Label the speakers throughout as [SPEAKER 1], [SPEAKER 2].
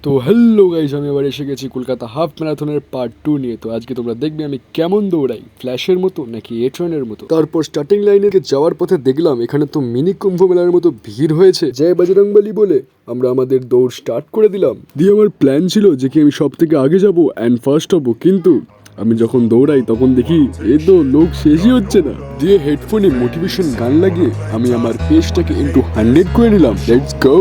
[SPEAKER 1] তো hello guys, আমি আবার এসে গেছি কলকাতা হাফ ম্যারাথনের পার্ট 2 নিয়ে। তো আজকে তোমরা দেখবে আমি কেমন দৌড়াই, ফ্ল্যাশের মতো নাকি এট্রনের মতো। তারপর স্টার্টিং লাইনে যাওয়ার পথে দেখলাম এখানে তো মিনি কুম্ভ মেলার মতো ভিড় হয়েছে। জয় বজরংবলী বলে আমরা আমাদের দৌড় স্টার্ট করে দিলাম। দিয়ে আমার প্ল্যান ছিল যে কি আমি সব থেকে আগে যাবো অ্যান্ড ফার্স্ট হবো, কিন্তু আমি যখন দৌড়াই তখন দেখি এ তো লোক শেষই হচ্ছে না। দিয়ে হেডফোনে মোটিভেশন গান লাগিয়ে আমি আমার পেজটাকে ইনটু 100 করে নিলাম। Let's go.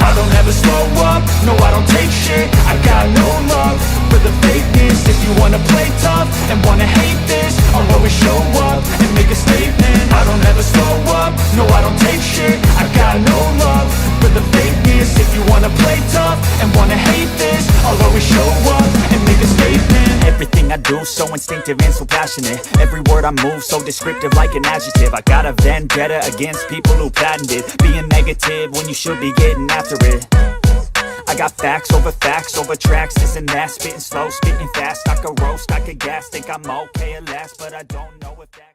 [SPEAKER 2] I don't ever slow up, no I don't take shit. I got no love for the fakeness. If you wanna play tough and wanna hate this, I'll always show up and make a statement. I don't ever slow up, no I don't take shit. I got no love for the fakeness. If you wanna play tough and wanna hate this, I'll always show up and make a statement. Everything I do so instinctive and so passionate. Every word I move so descriptive like an adjective. I got a vendetta against people who patented being negative when you should be getting after it. I got facts over tracks, this and that. Spitting slow, spitting fast. I could roast, I could gas. Think I'm okay at last, but I don't know if that.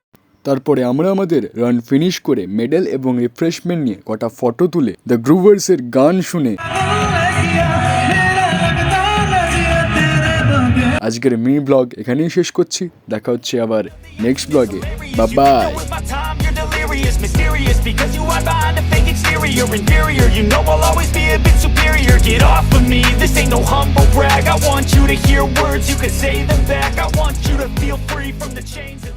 [SPEAKER 1] তারপরে আমরা আমাদের run finish করে medal এবং refreshment নিয়ে কটা photo তুলে the গ্রুভার্সের গান শুনে আজকের মিনি ব্লগ এখানেই শেষ করছি। দেখা হচ্ছে আবার নেক্সট ব্লগে। Bye bye.
[SPEAKER 2] Mysterious because you are behind a fake exterior. Inferior, you know I'll always be a bit superior. Get off of me, this ain't no humble brag. I want you to hear words, you can say them back. I want you to feel free from the chains that